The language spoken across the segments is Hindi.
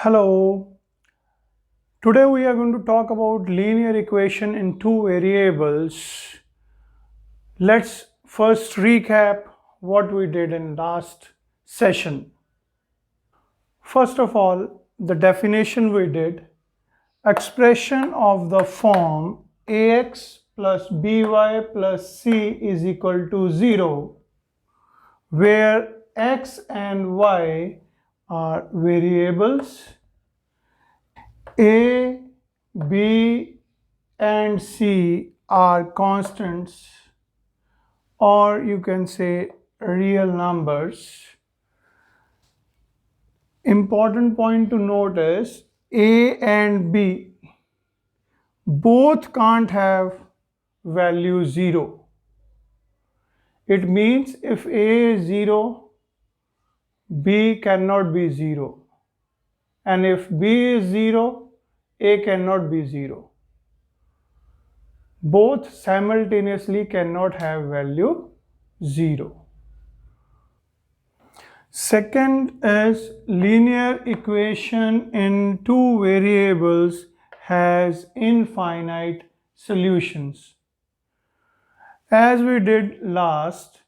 Hello, today we are going to talk about linear equation in two variables. Let's first recap what we did in last session. First of all, the definition we did, expression of the form ax plus by plus c is equal to 0, where x and y are variables, a, b and c are constants, or you can say real numbers. Important point to note is a and b both can't have value 0. It means if a is 0, b cannot be 0, and if b is 0, a cannot be 0. Both simultaneously cannot have value 0. Second is linear equation in two variables has infinite solutions. As we did last,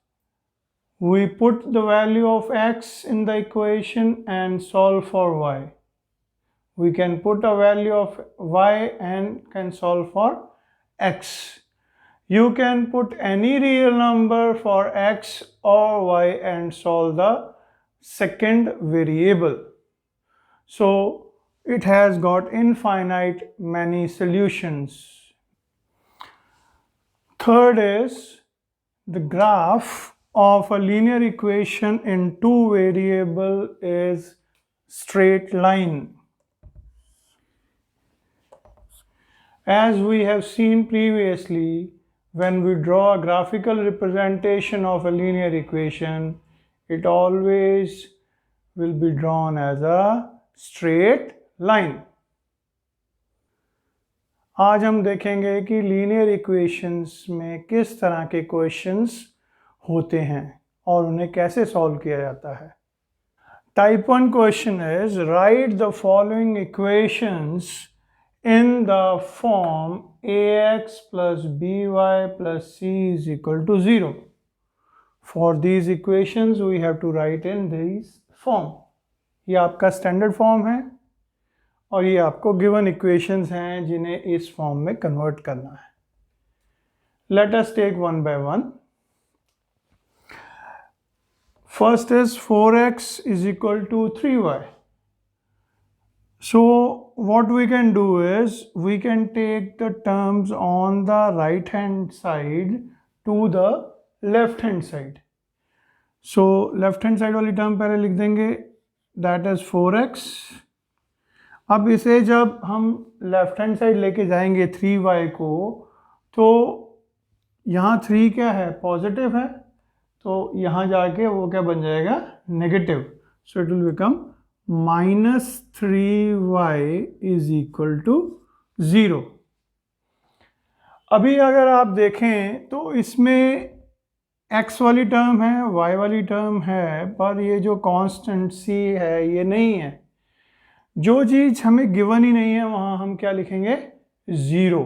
we put the value of x in the equation and solve for y. We can put a value of y and can solve for x. You can put any real number for x or y and solve the second variable. So it has got infinite many solutions. Third is the graph of a linear equation in two variable is straight line. As we have seen previously, when we draw a graphical representation of a linear equation, it always will be drawn as a straight line. आज हम देखेंगे कि लीनियर इक्वेशंस में किस तरह के क्वेश्चंस होते हैं और उन्हें कैसे सॉल्व किया जाता है. Type 1 question is write the following equations in the form ax plus by plus c is equal to 0. For these equations we have to write in this form. ये आपका स्टैंडर्ड फॉर्म है और ये आपको गिवन इक्वेशंस हैं जिन्हें इस फॉर्म में कन्वर्ट करना है. Let us take one by one. First is 4x is equal to 3y. So what we can do is we can take the terms on the right hand side to the left hand side. So left hand side वाली टर्म पहले लिख देंगे, that is 4x. अब इसे जब हम लेफ्ट हैंड साइड लेके जाएंगे 3y को, तो यहाँ 3 क्या है, पॉजिटिव है, तो यहाँ जाके वो क्या बन जाएगा, negative. So it will become -3y is equal to 0. अभी अगर आप देखें तो इसमें x वाली टर्म है, y वाली टर्म है, पर ये जो कांस्टेंट c है ये नहीं है. जो चीज हमें गिवन ही नहीं है वहां हम क्या लिखेंगे, 0.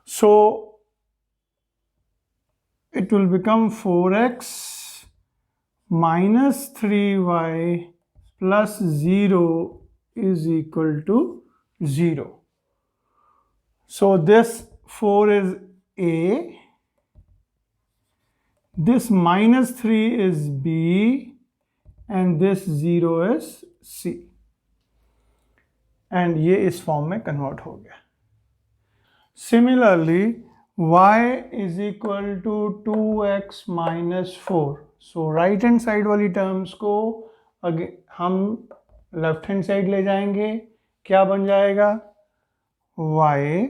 सो it will become 4x minus 3y plus 0 is equal to 0. So this 4 is A, this minus 3 is B, and this 0 is C. And ये इस फॉर्म में कन्वर्ट हो गया. Similarly y is equal to 2x minus 4. So right hand side वाली टर्म्स को हम लेफ्ट हैंड साइड ले जाएंगे. क्या बन जाएगा, y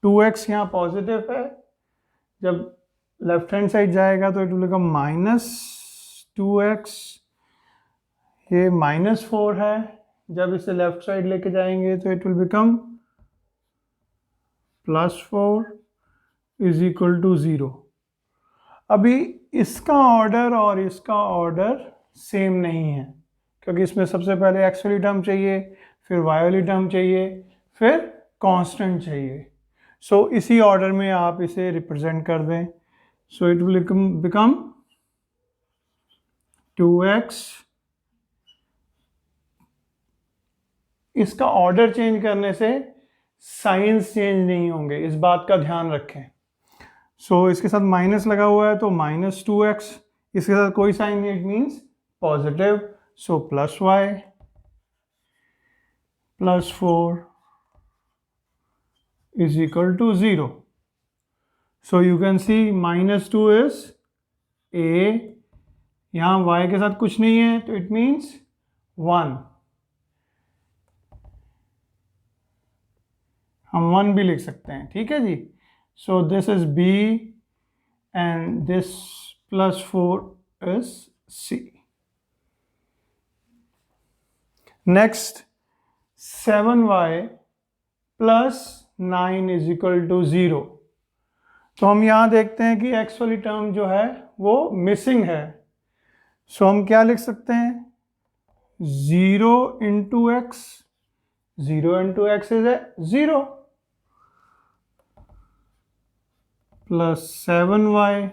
2x यहाँ पॉजिटिव है, जब लेफ्ट हैंड साइड जाएगा तो इट विल बिकम -2x. ये -4 है, जब इसे लेफ्ट साइड लेके जाएंगे तो it will become +4 is equal to 0. अभी इसका ऑर्डर और इसका ऑर्डर सेम नहीं है, क्योंकि इसमें सबसे पहले x वाली टर्म चाहिए, फिर y वाली टर्म चाहिए, फिर कांस्टेंट चाहिए। सो इसी ऑर्डर में आप इसे रिप्रेजेंट कर दें। सो इट विल बिकम 2x। इसका ऑर्डर चेंज करने से साइंस चेंज नहीं होंगे, इस बात का ध्यान रखें। सो इसके साथ माइनस लगा हुआ है तो -2x, इसके साथ कोई साइन नहीं, it means positive. So +y +4 is equal to 0. So you can see -2 is a, यहाँ y के साथ कुछ नहीं है तो इट मीन्स 1, हम 1 भी लिख सकते हैं, ठीक है जी। So this is b and this +4 is c। Next 7y + 9 is equal to 0। तो हम यहाँ देखते हैं कि x वाली टर्म जो है वो मिसिंग है। सो हम क्या लिख सकते हैं, 0 into x, 0 into x is 0, plus 7y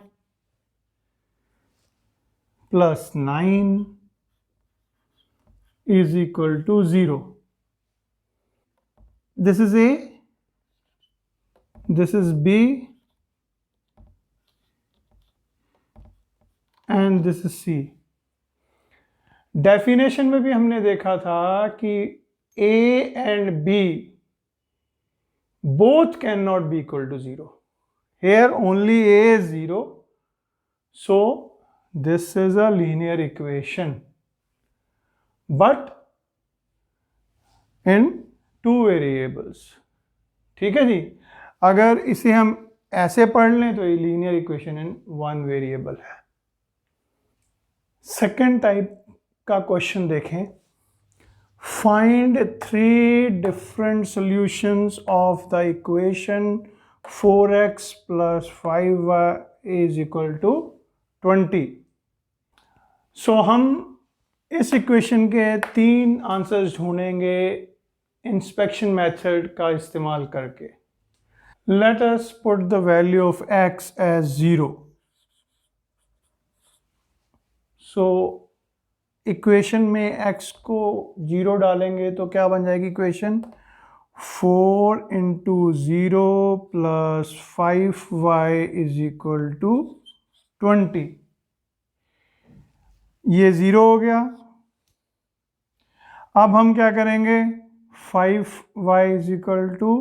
plus 9 is equal to 0. This is A, this is B, and this is C. Definition में भी हमने देखा था कि A and B both cannot be equal to 0. Here only A is 0, so this is a linear equation, but in two variables। ठीक है जी, अगर इसे हम ऐसे पढ़ लें तो ये linear equation in one variable है। सेकेंड टाइप का क्वेश्चन देखें, find 3 different solutions of the equation 4x + 5y is equal to 20। सो हम इस इक्वेशन के 3 आंसर्स ढूंढेंगे इंस्पेक्शन मेथड का इस्तेमाल करके। Let us put the value of x as 0. So equation में x को 0 डालेंगे तो क्या बन जाएगी equation, 4 into 0 plus 5y is equal to 20। ये 0 हो गया। अब हम क्या करेंगे, 5y is equal to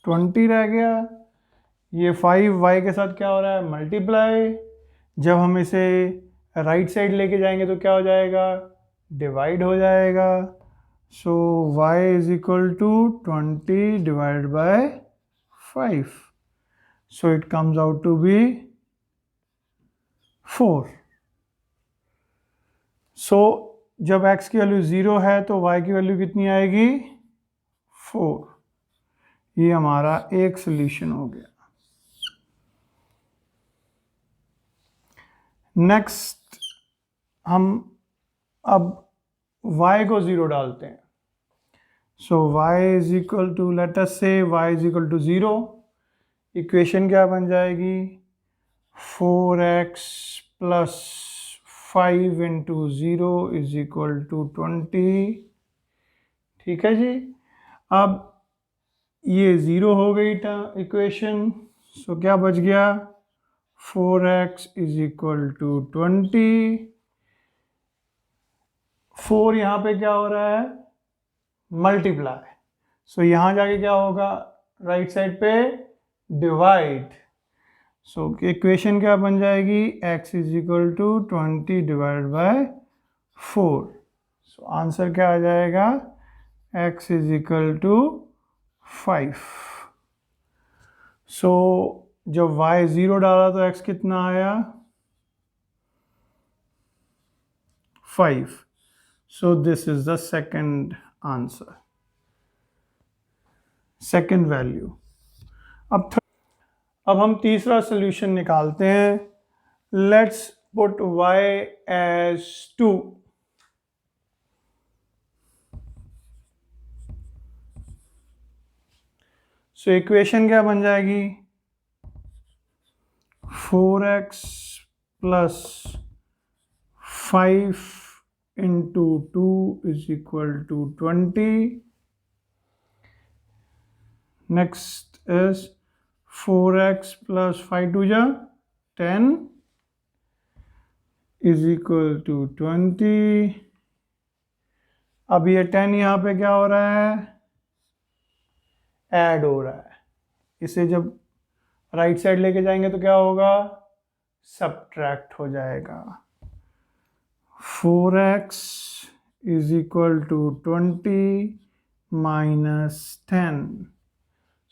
20 रह गया। ये 5y के साथ क्या हो रहा है, मल्टीप्लाई। जब हम इसे राइट साइड लेके जाएंगे तो क्या हो जाएगा, डिवाइड हो जाएगा। सो y is equal to 20 divided by 5, so it comes out to be 4। सो जब x की वैल्यू 0 है तो y की वैल्यू कितनी आएगी, 4। ये हमारा एक सोल्यूशन हो गया। नेक्स्ट हम अब y को 0 डालते हैं। So y is equal to, let us say y is equal to 0। Equation क्या बन जाएगी, 4x + 5 into 0 is equal to 20। ठीक है जी। अब ये 0 हो गई इक्वेशन। सो क्या बच गया, 4x is equal to 20। 4 यहाँ पे क्या हो रहा है, मल्टीप्लाई। सो यहाँ जाके क्या होगा, राइट साइड पे डिवाइड। सो इक्वेशन क्या बन जाएगी, x is equal to 20 divided by 4। So answer क्या आ जाएगा, x is equal to 5। सो जब y 0 डाला तो x कितना आया, 5। सो this is the second answer, second value. अब हम तीसरा सोल्यूशन निकालते हैं। Let's put y as 2. So equation क्या बन जाएगी? 4x plus 5 into 2 is equal to 20. Next is 4x plus 5 to ja 10 is equal to 20. अब ये 10 यहाँ पे क्या हो रहा है? ऐड हो रहा है. इसे जब राइट साइड लेके जाएंगे तो क्या होगा? सब्ट्रैक्ट हो जाएगा. 4x is equal to 20 minus 10.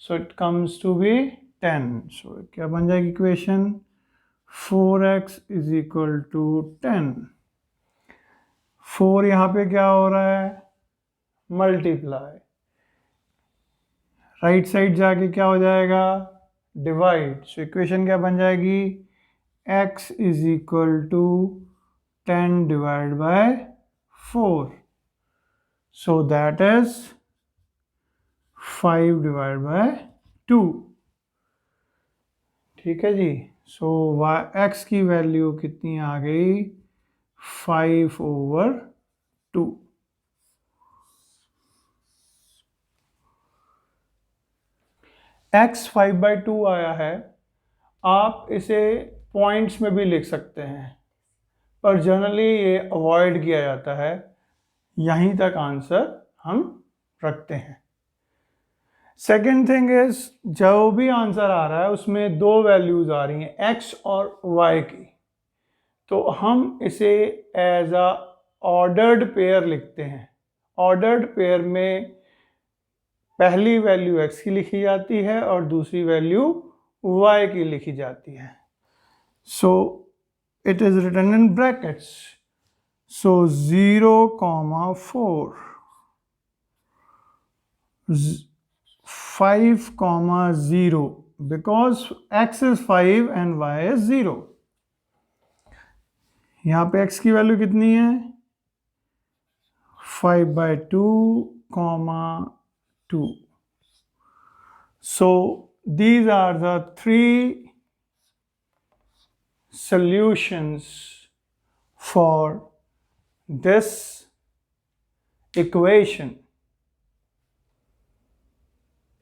So it comes to be 10. So क्या बन जाएगी equation? 4x is equal to 10. 4 यहाँ पे क्या हो रहा है? मल्टीप्लाई. राइट साइड जाके क्या हो जाएगा? डिवाइड. सो इक्वेशन क्या बन जाएगी? x is equal to 10 divided by 4. So that is 5 divided by 2. ठीक है जी. सो x की वैल्यू कितनी आ गई? 5/2. x 5/2 आया है. आप इसे पॉइंट्स में भी लिख सकते हैं, पर जनरली ये अवॉइड किया जाता है. यहीं तक आंसर हम रखते हैं. सेकेंड थिंग इज, जो भी आंसर आ रहा है उसमें दो वैल्यूज आ रही हैं, x और y की, तो हम इसे एज अ ऑर्डर्ड पेयर लिखते हैं. ऑर्डर्ड पेयर में पहली वैल्यू x की लिखी जाती है और दूसरी वैल्यू y की लिखी जाती है. सो it is written in brackets. So 0,4, 5,0, because x is 5 and y is 0. यहाँ पे x की वैल्यू कितनी है? 5/2, 2. So these are the three solutions for this equation.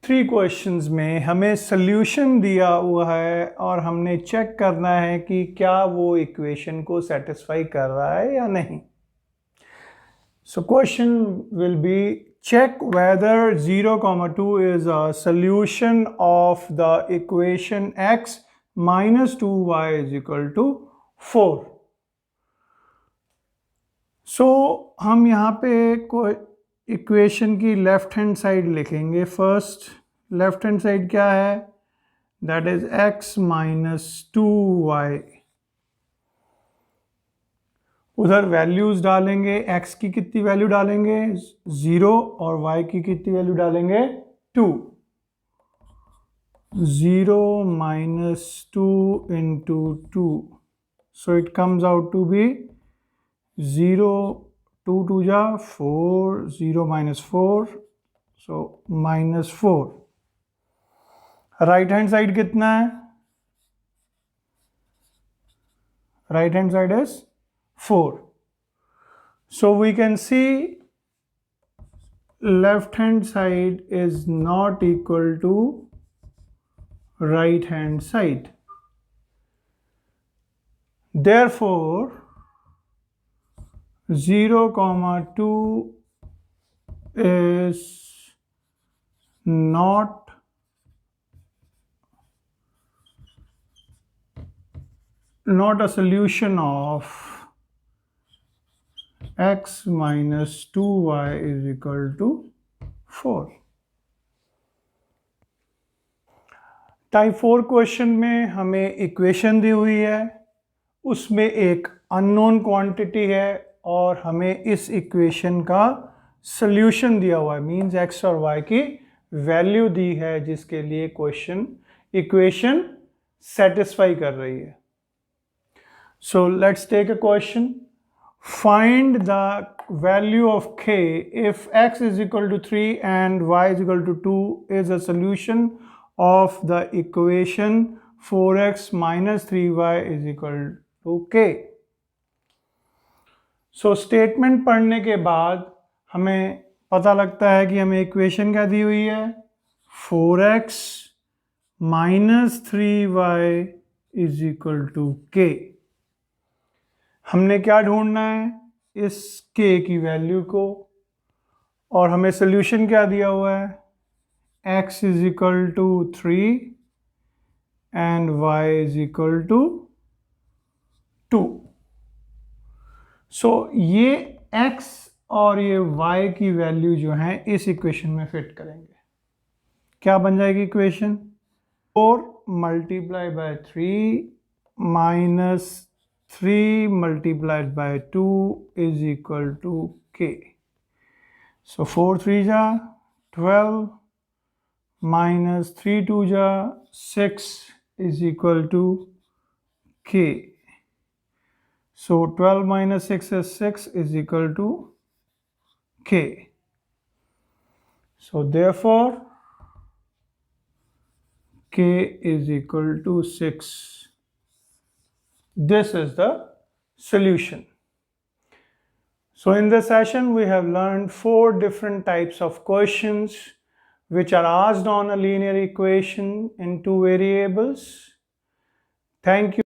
3 questions में हमें सल्यूशन दिया हुआ है और हमने चेक करना है कि क्या वो इक्वेशन को सेटिस्फाई कर रहा है या नहीं. So question will be, check whether 0,2 is a solution of the equation x minus 2y is equal to 4. So हम यहाँ पे इक्वेशन की लेफ्ट हैंड साइड लिखेंगे. फर्स्ट लेफ्ट हैंड साइड क्या है? That is x minus 2y. उधर वैल्यूज डालेंगे. x की कितनी वैल्यू डालेंगे? 0 और y की कितनी वैल्यू डालेंगे? 2. 0 minus 2 into 2. So it comes out to be 0, 2 2 ja 4, 0 minus 4, so minus 4. Right hand side कितना है? Right hand side is 4. So we can see left hand side is not equal to right hand side. Therefore 0,2 is not a solution of x minus 2y is equal to 4. Type 4 question में हमें इक्वेशन दी हुई है, उसमें एक अननोन क्वांटिटी है और हमें इस इक्वेशन का सॉल्यूशन दिया हुआ है, मींस x और y की वैल्यू दी है जिसके लिए इक्वेशन सेटिस्फाई कर रही है. So let's take a question. Find the value of k if x is equal to 3 and y is equal to 2 is a solution of the equation 4x minus 3y is equal to k. So statement पढ़ने के बाद हमें पता लगता है कि हमें इक्वेशन क्या दी हुई है, 4x minus 3y is equal to k. हमने क्या ढूंढना है, इस k की वैल्यू को, और हमें सोल्यूशन क्या दिया हुआ है, x is equal to 3 and y is equal to 2. So ये x और ये y की वैल्यू जो है इस इक्वेशन में फिट करेंगे. क्या बन जाएगी equation, 4 multiply by 3 minus 3 multiplied by 2 is equal to k. So 4 3 ja 12 minus 3 2 ja 6 is equal to k. So 12 minus 6 is 6 is equal to k. So therefore k is equal to 6. This is the solution. So in this session we have learned 4 different types of questions which are asked on a linear equation in 2 variables. Thank you.